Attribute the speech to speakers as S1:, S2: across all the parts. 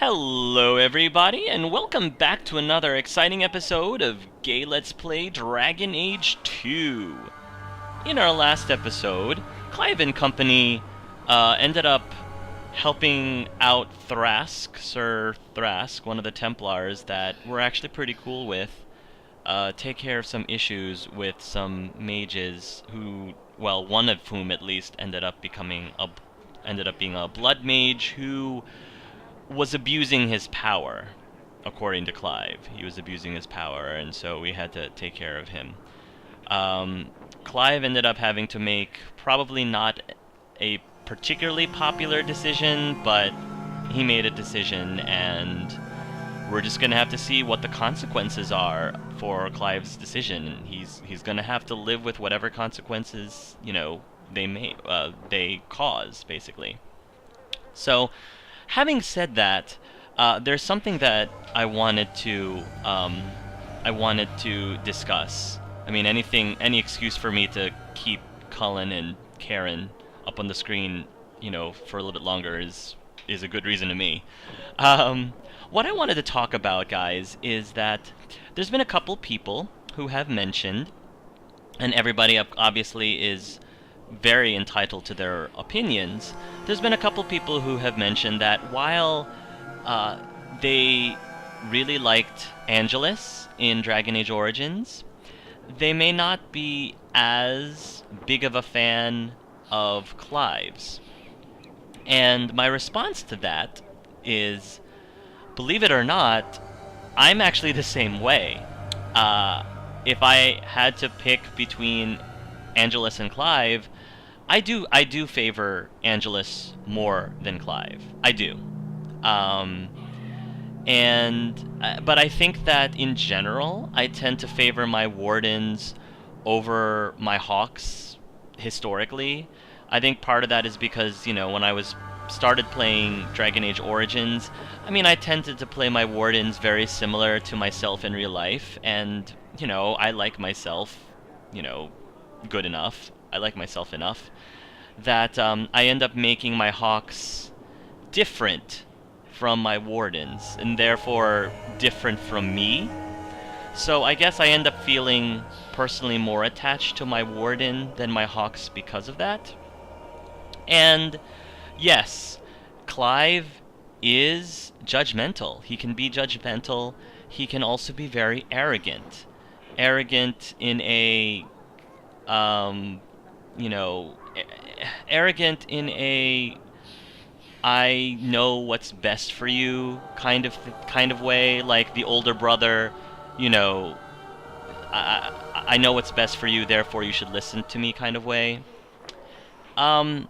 S1: Hello, everybody, and welcome back to another exciting episode of Gay Let's Play Dragon Age 2. In our last episode, Clive and company ended up helping out Sir Thrask, one of the Templars that we're actually pretty cool with, take care of some issues with some mages who, well, one of whom at least ended up being a blood mage who was abusing his power, according to Clive. He was abusing his power, and so we had to take care of him. Clive ended up having to make probably not a particularly popular decision, but he made a decision, and we're just gonna have to see what the consequences are for Clive's decision. He's gonna have to live with whatever consequences, they cause, basically. So, having said that, there's something that I wanted to discuss. I mean, any excuse for me to keep Cullen and Karen up on the screen, for a little bit longer is a good reason to me. What I wanted to talk about, guys, is that there's been a couple people who have mentioned, and everybody obviously is very entitled to their opinions. There's been a couple people who have mentioned that while they really liked Angelus in Dragon Age Origins, they may not be as big of a fan of Clive's. And my response to that is, believe it or not, I'm actually the same way. If I had to pick between Angelus and Clive, I do favor Angelus more than Clive. I do. But I think that in general, I tend to favor my Wardens over my Hawks historically. I think part of that is because, when I started playing Dragon Age Origins, I tended to play my Wardens very similar to myself in real life, and, I like myself, good enough. I like myself enough that I end up making my Hawks different from my Wardens, and therefore different from me. So I guess I end up feeling personally more attached to my Warden than my Hawks because of that. And yes, Clive is judgmental. He can be judgmental. He can also be very arrogant. Arrogant in a arrogant in a I know what's best for you kind of way, like the older brother, I know what's best for you, therefore you should listen to me kind of way. And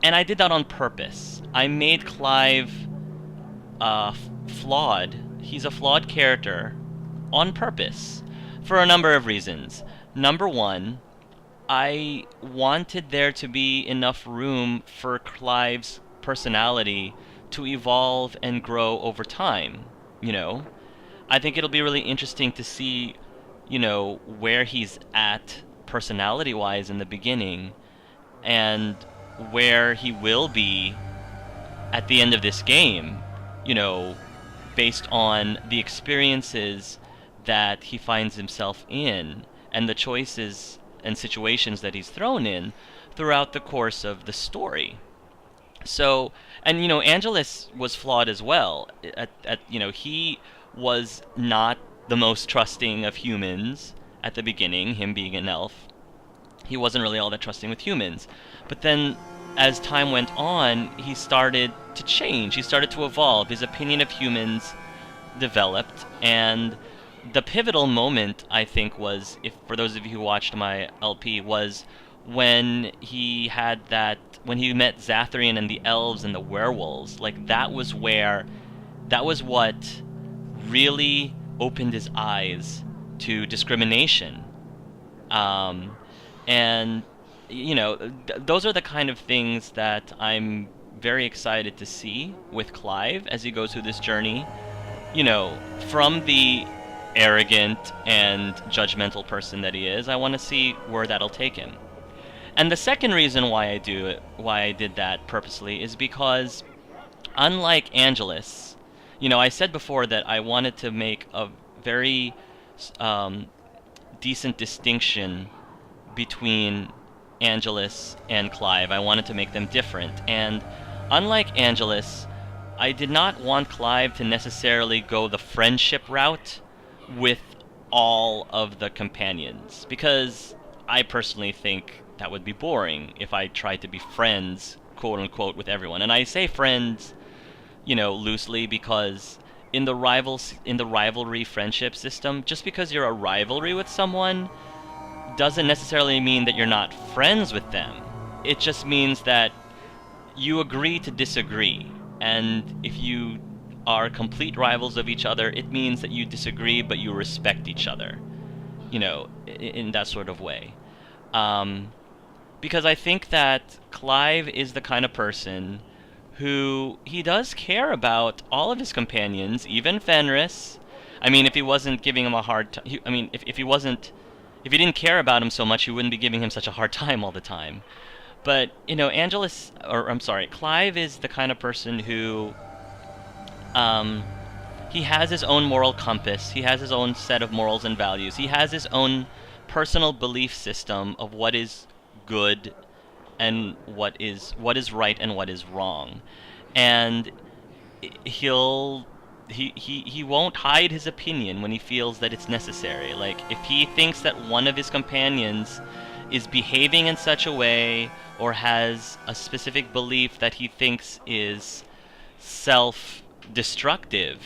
S1: I did that on purpose. I made Clive flawed. He's a flawed character on purpose for a number of reasons. Number one, I wanted there to be enough room for Clive's personality to evolve and grow over time. I think it'll be really interesting to see, where he's at personality-wise in the beginning, and where he will be at the end of this game, based on the experiences that he finds himself in, and the choices and situations that he's thrown in throughout the course of the story. So, and Angelus was flawed as well. He was not the most trusting of humans at the beginning, him being an elf. He wasn't really all that trusting with humans. But then, as time went on, he started to change. He started to evolve. His opinion of humans developed, and the pivotal moment, I think, was, if for those of you who watched my LP, was when he met Zathrian and the elves and the werewolves. Like, that was what really opened his eyes to discrimination. And, those are the kind of things that I'm very excited to see with Clive as he goes through this journey. From the arrogant and judgmental person that he is, I want to see where that'll take him. And the second reason why I did that purposely, is because unlike Angelus, I said before that I wanted to make a very um, decent distinction between Angelus and Clive. I wanted to make them different. And unlike Angelus, I did not want Clive to necessarily go the friendship route with all of the companions, because I personally think that would be boring if I tried to be friends, quote unquote, with everyone. And I say friends, loosely, because in the rivalry friendship system, just because you're a rivalry with someone doesn't necessarily mean that you're not friends with them. It just means that you agree to disagree. And if you are complete rivals of each other, it means that you disagree but you respect each other, in that sort of way. Um, because I think that Clive is the kind of person who he does care about all of his companions, even Fenris. I mean, if he wasn't giving him a hard time, I mean, if he didn't care about him so much, he wouldn't be giving him such a hard time all the time. But I'm sorry, Clive is the kind of person who, um, he has his own moral compass. He has his own set of morals and values. He has his own personal belief system of what is good and what is right and what is wrong. And he'll he won't hide his opinion when he feels that it's necessary. Like, if he thinks that one of his companions is behaving in such a way or has a specific belief that he thinks is self-destructive,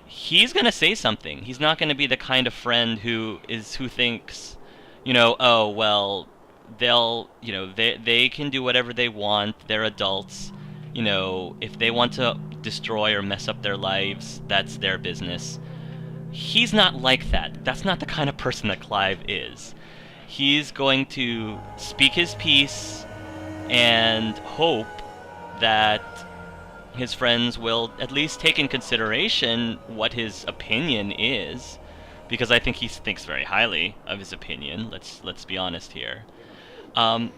S1: he's going to say something. He's not going to be the kind of friend who thinks, oh, well, they can do whatever they want. They're adults. If they want to destroy or mess up their lives, that's their business. He's not like that. That's not the kind of person that Clive is. He's going to speak his piece and hope that his friends will at least take in consideration what his opinion is, because I think he thinks very highly of his opinion. Let's be honest here. Um,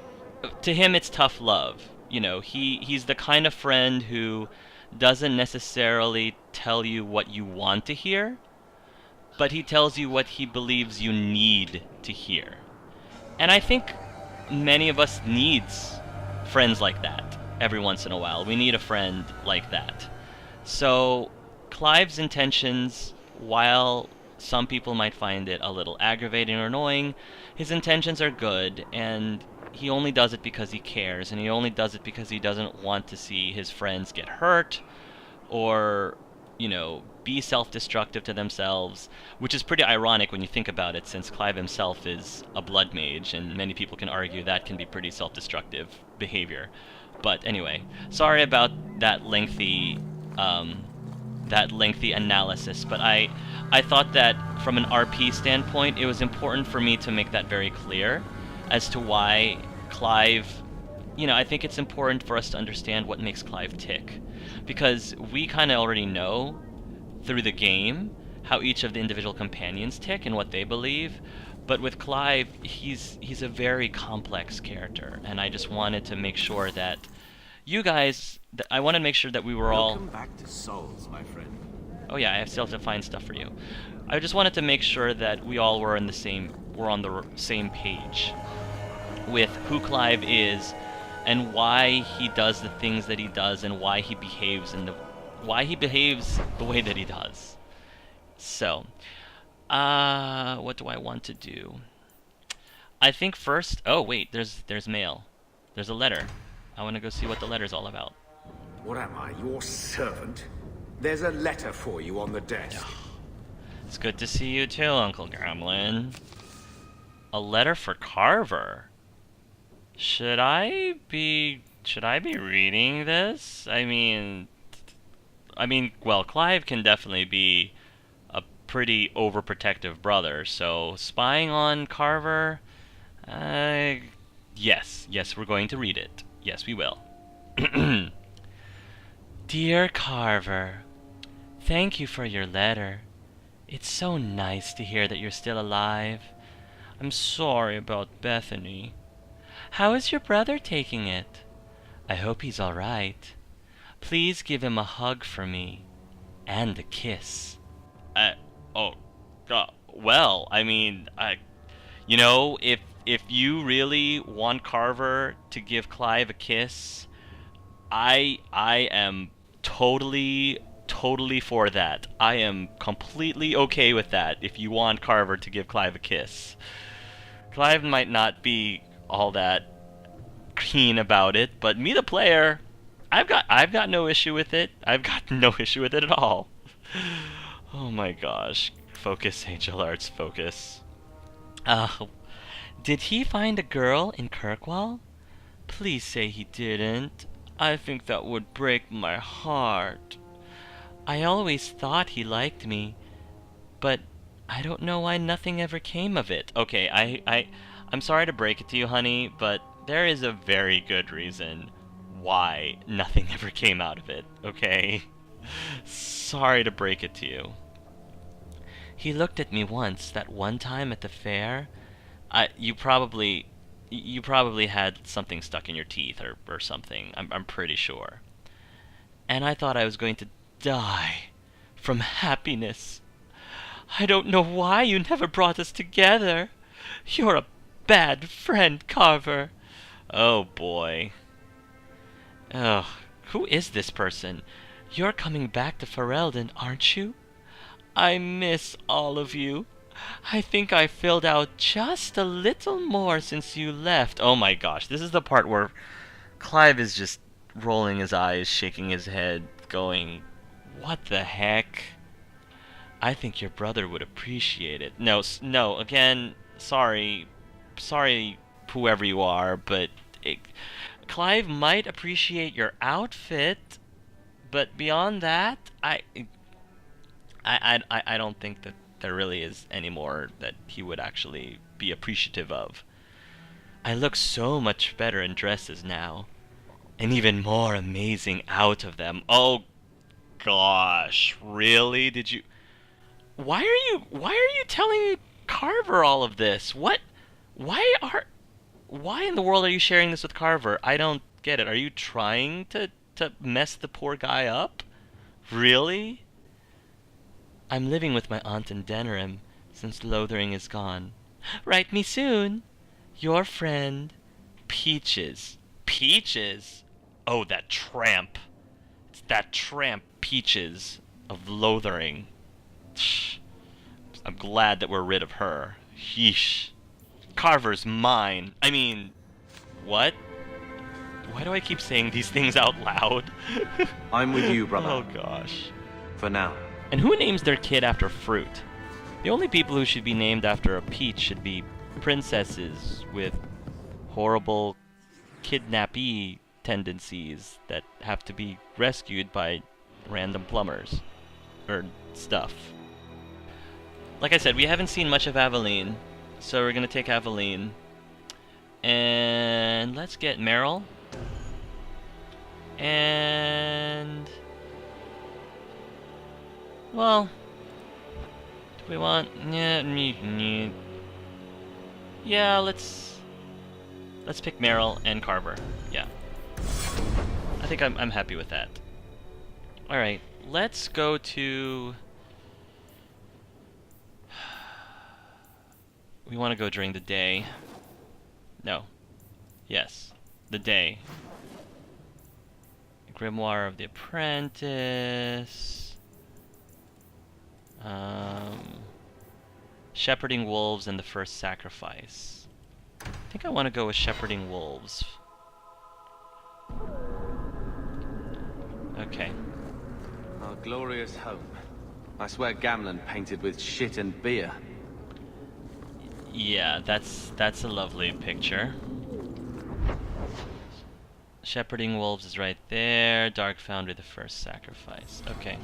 S1: to him, it's tough love. He's the kind of friend who doesn't necessarily tell you what you want to hear, but he tells you what he believes you need to hear. And I think many of us needs friends like that every once in a while. We need a friend like that. So Clive's intentions, while some people might find it a little aggravating or annoying, his intentions are good, and he only does it because he cares, and he only does it because he doesn't want to see his friends get hurt or, be self-destructive to themselves, which is pretty ironic when you think about it, since Clive himself is a blood mage, and many people can argue that can be pretty self-destructive behavior. But anyway, sorry about that lengthy analysis, but I thought that from an RP standpoint, it was important for me to make that very clear as to why Clive, I think it's important for us to understand what makes Clive tick, because we kind of already know through the game how each of the individual companions tick and what they believe. But with Clive, he's a very complex character, and I just wanted to make sure that I wanted to make sure that we were all...
S2: Welcome back to Souls, my friend.
S1: Oh yeah, I still have to find stuff for you. I just wanted to make sure that we all were on the same page with who Clive is and why he does the things that he does and why he behaves the way that he does. So, what do I want to do? I think first... Oh, wait, there's mail. There's a letter. I want to go see what the letter's all about.
S2: What am I, your servant? There's a letter for you on the desk.
S1: It's good to see you too, Uncle Gamlen. A letter for Carver. Should I be reading this? I mean, well, Clive can definitely be a pretty overprotective brother, so spying on Carver, yes, we're going to read it. Yes, we will. Dear Carver, thank you for your letter. It's so nice to hear that you're still alive. I'm sorry about Bethany. How is your brother taking it? I hope he's all right. Please give him a hug for me. And a kiss. Oh, well, I mean, you know, if you really want Carver to give Clive a kiss, I am totally for that. I am completely okay with that if you want Carver to give Clive a kiss. Clive might not be all that keen about it, but me the player, I've got no issue with it. I've got no issue with it at all. Oh my gosh. Focus, Angel Arts, focus. Did he find a girl in Kirkwall? Please say he didn't. I think that would break my heart. I always thought he liked me, but I don't know why nothing ever came of it. Okay, I'm sorry to break it to you, honey, but there is a very good reason why nothing ever came out of it, okay? Sorry to break it to you. He looked at me once, that one time at the fair. You probably had something stuck in your teeth or something. I'm pretty sure. And I thought I was going to die from happiness. I don't know why you never brought us together. You're a bad friend, Carver. Oh boy. Ugh, who is this person? You're coming back to Ferelden, aren't you? I miss all of you. I think I filled out just a little more since you left. Oh my gosh, this is the part where Clive is just rolling his eyes, shaking his head, going, what the heck? I think your brother would appreciate it. No, again, sorry, whoever you are, but Clive might appreciate your outfit, but beyond that, I don't think that there really is any more that he would actually be appreciative of. I look so much better in dresses now, and even more amazing out of them. Oh gosh, really? Did you? Why are you telling Carver all of this? What? Why in the world are you sharing this with Carver? I don't get it. Are you trying to mess the poor guy up? Really? I'm living with my aunt in Denerim since Lothering is gone. Write me soon. Your friend, Peaches. Peaches? Oh, that tramp. It's that tramp Peaches of Lothering. I'm glad that we're rid of her. Yeesh. Carver's mine. I mean, what? Why do I keep saying these things out loud?
S3: I'm with you, brother.
S1: Oh gosh.
S3: For now.
S1: And who names their kid after fruit? The only people who should be named after a peach should be princesses with horrible kidnappee tendencies that have to be rescued by random plumbers. Or stuff. Like I said, we haven't seen much of Aveline, so we're gonna take Aveline. And let's get Meryl. And... well, do we want? Yeah, let's pick Meryl and Carver. Yeah, I think I'm happy with that. All right, let's go to. We want to go during the day. No. Yes, the day. Grimoire of the Apprentice. Shepherding Wolves and the First Sacrifice. I think I want to go with Shepherding Wolves. Okay.
S3: Our glorious home. I swear Gamlen painted with shit and beer.
S1: Yeah, that's a lovely picture. Shepherding Wolves is right there. Dark Foundry, the First Sacrifice. Okay.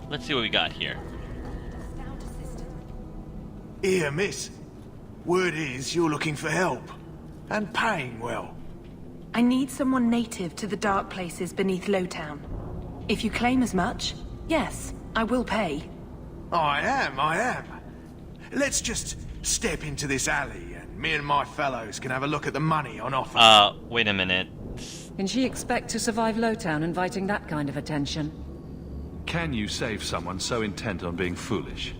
S1: Let's see what we got here.
S4: Here, miss. Word is you're looking for help. And paying well.
S5: I need someone native to the dark places beneath Lowtown. If you claim as much, yes, I will pay.
S4: I am. let's just step into this alley and me and my fellows can have a look at the money on offer.
S1: Wait a minute.
S6: Can she expect to survive Lowtown inviting that kind of attention?
S7: Can you save someone so intent on being foolish?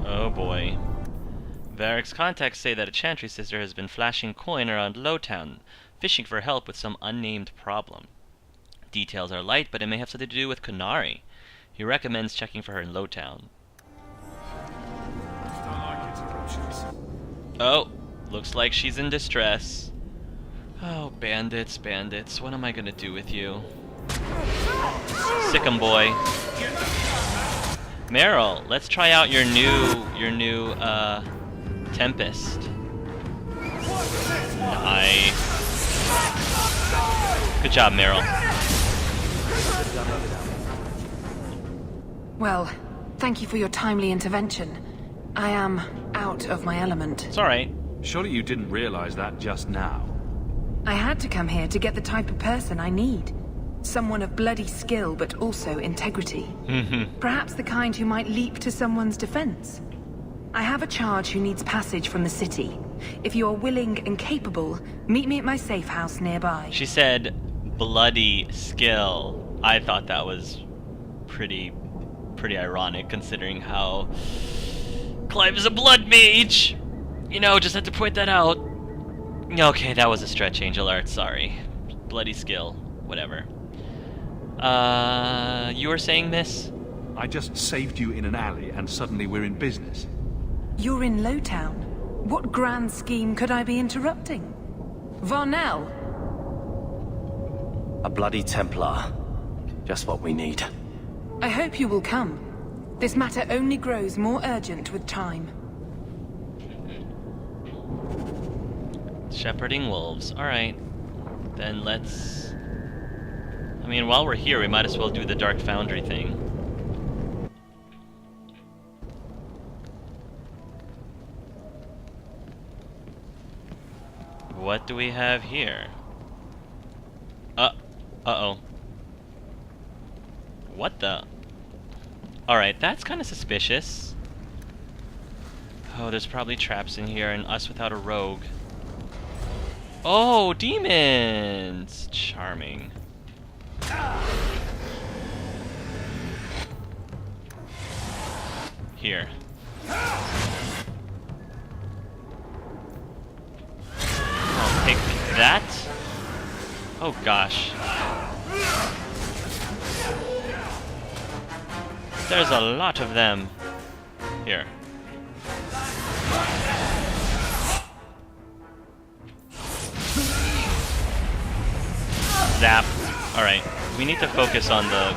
S1: Oh boy. Varric's contacts say that a Chantry sister has been flashing coin around Lowtown, fishing for help with some unnamed problem. Details are light, but it may have something to do with Qunari. He recommends checking for her in Lowtown.
S4: Don't like interruptions.
S1: Oh, looks like she's in distress. Oh, bandits, bandits, what am I gonna do with you? Sick 'em, boy. Meryl, let's try out your new Tempest. Nice. Good job, Meryl.
S5: Well, thank you for your timely intervention. I am out of my element.
S1: It's alright.
S7: Surely you didn't realize that just now.
S5: I had to come here to get the type of person I need. Someone of bloody skill, but also integrity. Perhaps the kind who might leap to someone's defense. I have a charge who needs passage from the city. If you are willing and capable, meet me at my safe house nearby.
S1: She said bloody skill. I thought that was pretty ironic considering how Clive is a blood mage. You know, just had to point that out. Okay, that was a stretch, Angel Art, sorry. Bloody skill. Whatever. You were saying, miss?
S7: I just saved you in an alley and suddenly we're in business.
S5: You're in Lowtown. What grand scheme could I be interrupting? Varnell?
S8: A bloody Templar. Just what we need.
S5: I hope you will come. This matter only grows more urgent with time.
S1: Shepherding wolves. Alright. Then let's... I mean, while we're here, we might as well do the Dark Foundry thing. What do we have here? Uh-oh. What the? Alright, that's kind of suspicious. Oh, there's probably traps in here, and us without a rogue. Oh, demons! Charming. Here. I'll take that. Oh gosh. There's a lot of them. Here. Zap. Alright. We need to focus on the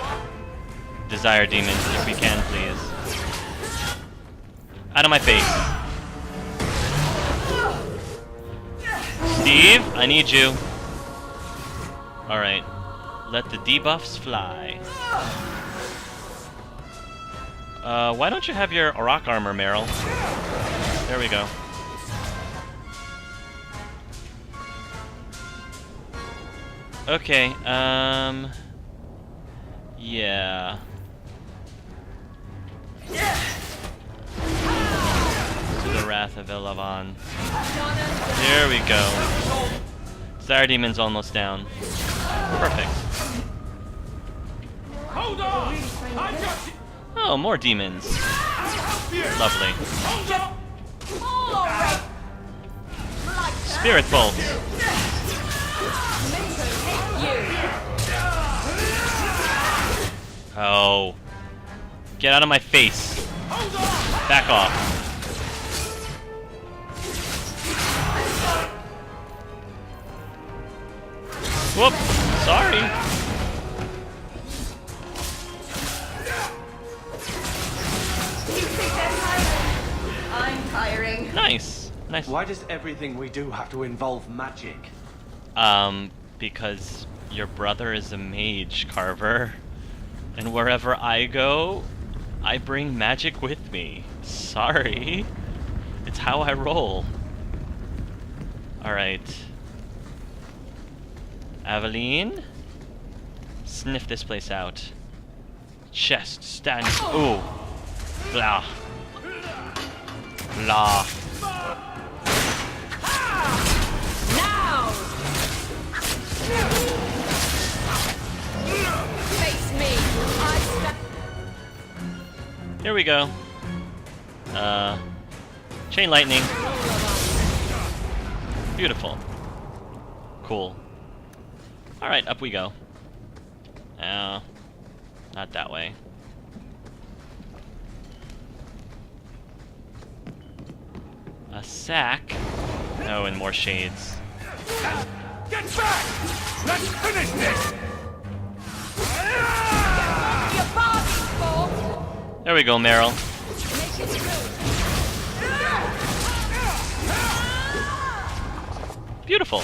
S1: Desire Demons if we can, please. Out of my face. Steve, I need you. Alright. Let the debuffs fly. Why don't you have your rock armor, Meryl? There we go. Okay, yeah. To the Wrath of Ilavan. There we go. Desire Demon's almost down. Perfect.
S4: Hold on! I got you!
S1: Oh, more demons. Lovely. Spirit Bolt. Oh. Get out of my face. Back off. Whoop. Sorry.
S9: I'm tiring.
S1: Nice. Nice.
S3: Why does everything we do have to involve magic?
S1: Because your brother is a mage, Carver. And wherever I go, I bring magic with me. Sorry. It's how I roll. Alright. Aveline? Sniff this place out. Chest, stand. Ooh. Blah. Blah.
S9: Now! Face me!
S1: Here we go. Chain lightning. Beautiful. Cool. Alright, up we go. Not that way. A sack. Oh, and more shades.
S4: Get back! Let's finish this!
S1: There we go, Meryl. Beautiful.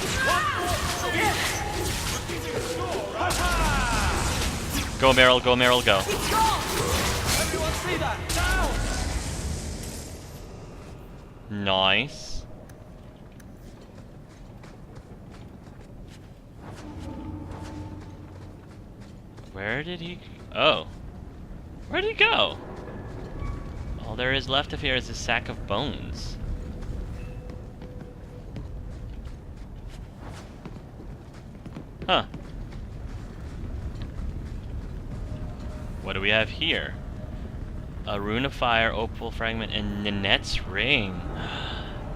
S1: Go, Meryl, go, Meryl, go.
S3: Everyone see that? Down!
S1: Nice. Where did he... Oh. Where did he go? All there is left of here is a sack of bones. Huh. What do we have here? A rune of fire, opal fragment, and Ninette's ring.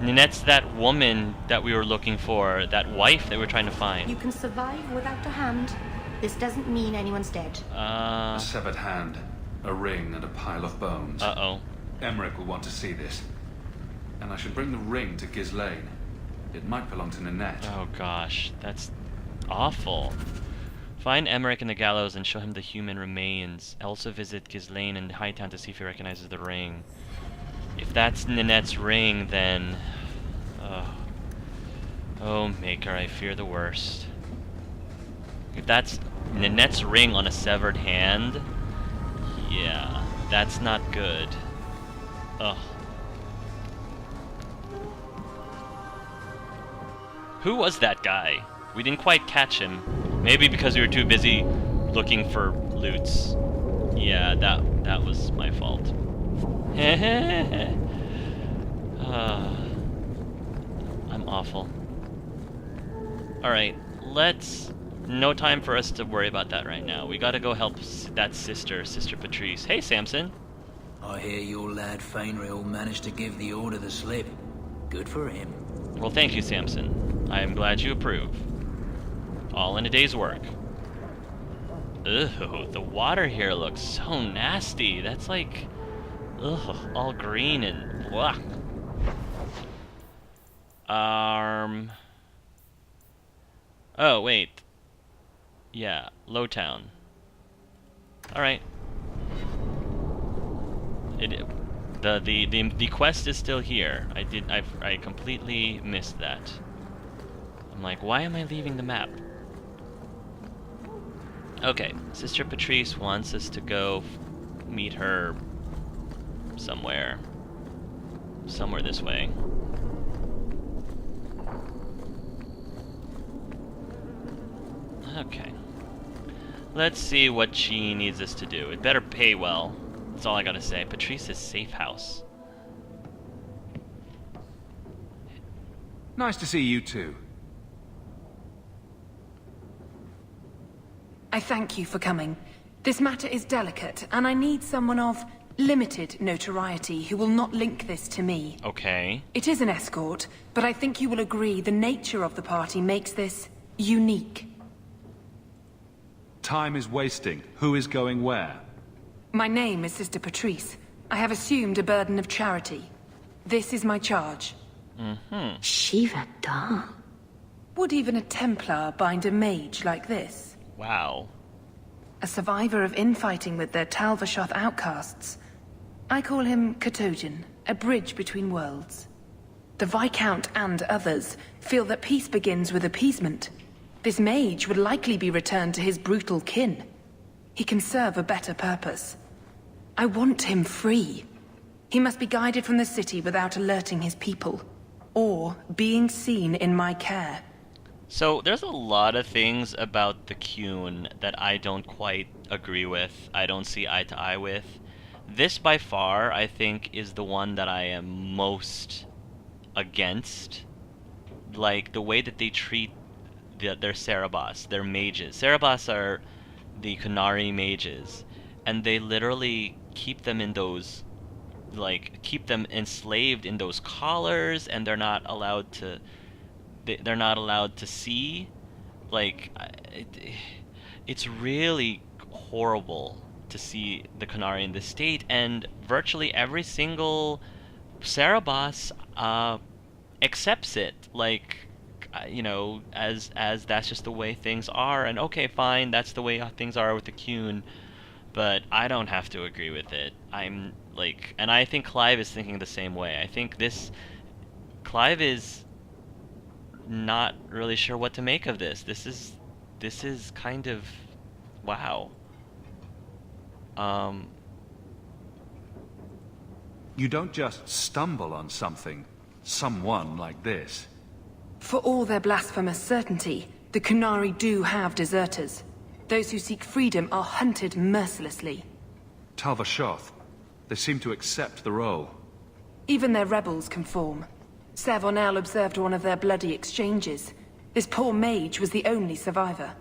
S1: Ninette's that woman that we were looking for, that wife that we were trying to find.
S10: You can survive without a hand. This doesn't mean anyone's dead.
S7: A severed hand, a ring, and a pile of bones.
S1: Uh-oh.
S7: Emmerich will want to see this. And I should bring the ring to Ghislaine. It might belong to Ninette.
S1: Oh gosh, that's awful. Find Emmerich in the gallows and show him the human remains. Also visit Ghislaine in Hightown to see if he recognizes the ring. If that's Ninette's ring, then... Oh, Maker, I fear the worst. If that's Ninette's ring on a severed hand, yeah, that's not good. Ugh. Who was that guy? We didn't quite catch him. Maybe because we were too busy looking for loots. Yeah, that was my fault. I'm awful. Alright, let's... No time for us to worry about that right now. We gotta go help that Sister Patrice. Hey, Samson.
S11: I hear your lad Fainriel managed to give the order the slip. Good for him.
S1: Well, thank you, Samson. I am glad you approve. All in a day's work. Ugh, the water here looks so nasty. That's like... Ugh, all green and... Blah. Oh, wait. Yeah, Lowtown. Alright. The quest is still here. I completely missed that. I'm like, why am I leaving the map? Okay, Sister Patrice wants us to go meet her somewhere. Somewhere this way. Okay. Let's see what she needs us to do. It better pay well. That's all I gotta say. Patrice's safe house.
S2: Nice to see you too.
S5: I thank you for coming. This matter is delicate, and I need someone of limited notoriety who will not link this to me.
S1: Okay.
S5: It is an escort, but I think you will agree the nature of the party makes this unique.
S7: Time is wasting. Who is going where?
S5: My name is Sister Patrice. I have assumed a burden of charity. This is my charge.
S10: Shiva Da.
S5: Would even a Templar bind a mage like this?
S1: Wow.
S5: A survivor of infighting with their Talvashoth outcasts. I call him Katojan, a bridge between worlds. The Viscount and others feel that peace begins with appeasement. This mage would likely be returned to his brutal kin. He can serve a better purpose. I want him free. He must be guided from the city without alerting his people, or being seen in my care.
S1: So, there's a lot of things about the Qun that I don't quite agree with. I don't see eye to eye with. This by far, I think, is the one that I am most against. Like, the way that they treat their Cerebos, their mages. Cerebos are the Qunari mages, and they literally keep them in those, like, keep them enslaved in those collars, and they're not allowed to see. Like, it's really horrible to see the Qunari in this state, and virtually every single Cerebos accepts it, like, you know, as that's just the way things are, and okay, fine, that's the way things are with the Qun, but I don't have to agree with it. I'm like, and I think Clive is thinking the same way. I think Clive is not really sure what to make of this. This is kind of, wow.
S7: You don't just stumble on someone like this.
S5: For all their blasphemous certainty, the Qunari do have deserters. Those who seek freedom are hunted mercilessly.
S7: Talvashoth, they seem to accept the role.
S5: Even their rebels conform. Savonel observed one of their bloody exchanges. This poor mage was the only survivor.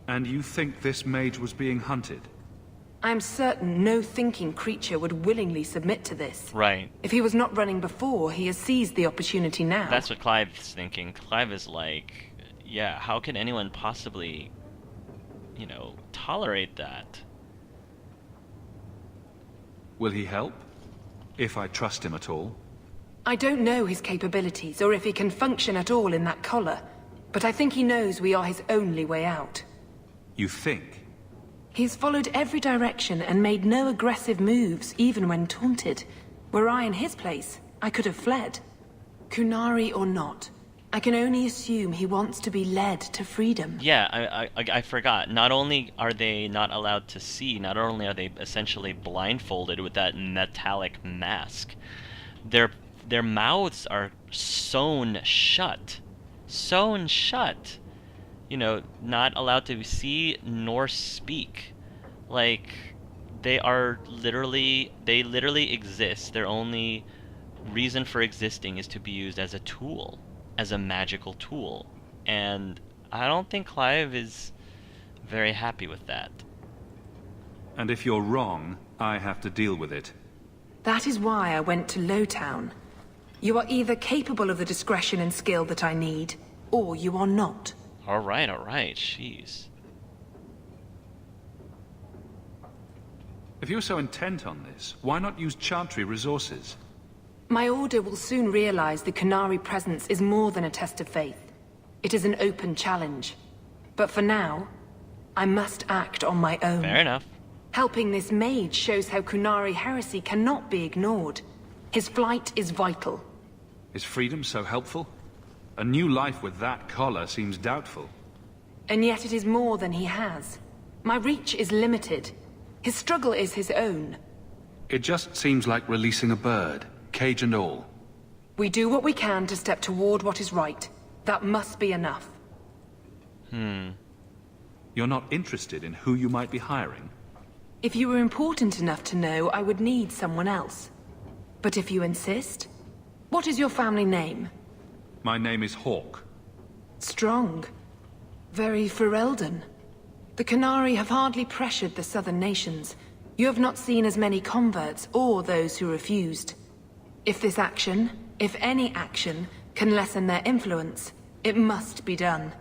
S7: And you think this mage was being hunted?
S5: I am certain no thinking creature would willingly submit to this.
S1: Right.
S5: If he was not running before, he has seized the opportunity now.
S1: That's what Clive's thinking. Clive is like, yeah, how can anyone possibly, you know, tolerate that?
S7: Will he help? If I trust him at all?
S5: I don't know his capabilities, or if he can function at all in that collar, but I think he knows we are his only way out.
S7: You think?
S5: He's followed every direction and made no aggressive moves, even when taunted. Were I in his place, I could have fled. Qunari or not, I can only assume he wants to be led to freedom.
S1: Yeah, I forgot. Not only are they not allowed to see, not only are they essentially blindfolded with that metallic mask, their mouths are sewn shut. Sewn shut. You know, not allowed to see nor speak. Like, they literally exist. Their only reason for existing is to be used as a tool, as a magical tool. And I don't think Clive is very happy with that.
S7: And if you're wrong, I have to deal with it.
S5: That is why I went to Lowtown. You are either capable of the discretion and skill that I need, or you are not.
S1: Alright, jeez.
S7: If you're so intent on this, why not use Chantry resources?
S5: My order will soon realize the Qunari presence is more than a test of faith. It is an open challenge. But for now, I must act on my own.
S1: Fair enough.
S5: Helping this mage shows how Qunari heresy cannot be ignored. His flight is vital.
S7: Is freedom so helpful? A new life with that collar seems doubtful.
S5: And yet it is more than he has. My reach is limited. His struggle is his own.
S7: It just seems like releasing a bird, cage and all.
S5: We do what we can to step toward what is right. That must be enough.
S7: You're not interested in who you might be hiring?
S5: If you were important enough to know, I would need someone else. But if you insist, what is your family name?
S7: My name is Hawke.
S5: Strong. Very Ferelden. The Qunari have hardly pressured the southern nations. You have not seen as many converts or those who refused. If this action, if any action, can lessen their influence, it must be done.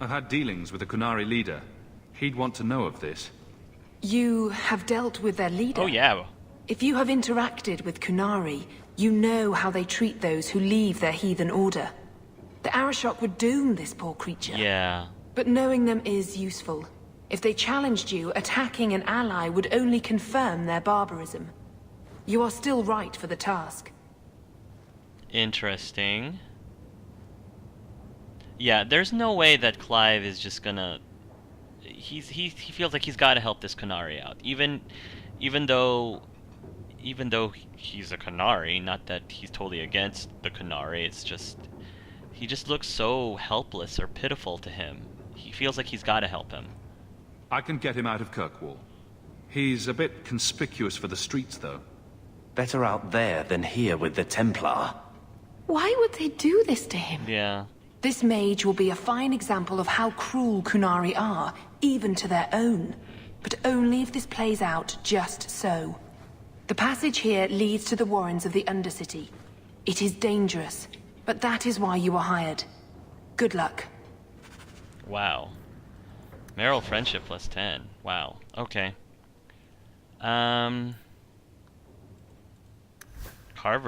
S7: I've had dealings with the Qunari leader. He'd want to know of this.
S5: You have dealt with their leader?
S1: Oh yeah.
S5: If you have interacted with Qunari, you know how they treat those who leave their heathen order. The Arashok would doom this poor creature.
S1: Yeah.
S5: But knowing them is useful. If they challenged you, attacking an ally would only confirm their barbarism. You are still right for the task.
S1: Interesting. Yeah, there's no way that Clive is just gonna... He feels like he's gotta help this Qunari out. Even though he's a Qunari, not that he's totally against the Qunari, it's just... He just looks so helpless or pitiful to him. He feels like he's gotta help him.
S7: I can get him out of Kirkwall. He's a bit conspicuous for the streets, though.
S8: Better out there than here with the Templar.
S5: Why would they do this to him?
S1: Yeah.
S5: This mage will be a fine example of how cruel Qunari are, even to their own. But only if this plays out just so. The passage here leads to the warrens of the Undercity. It is dangerous, but that is why you were hired. Good luck.
S1: Wow. Merrill friendship plus 10. Wow. Okay. Carver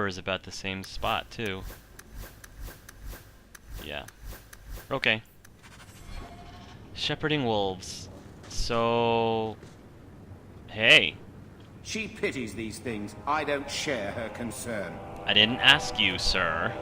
S1: is about the same spot, too. Yeah. Okay. Shepherding wolves. So... Hey.
S2: She pities these things. I don't share her concern.
S1: I didn't ask you, sir.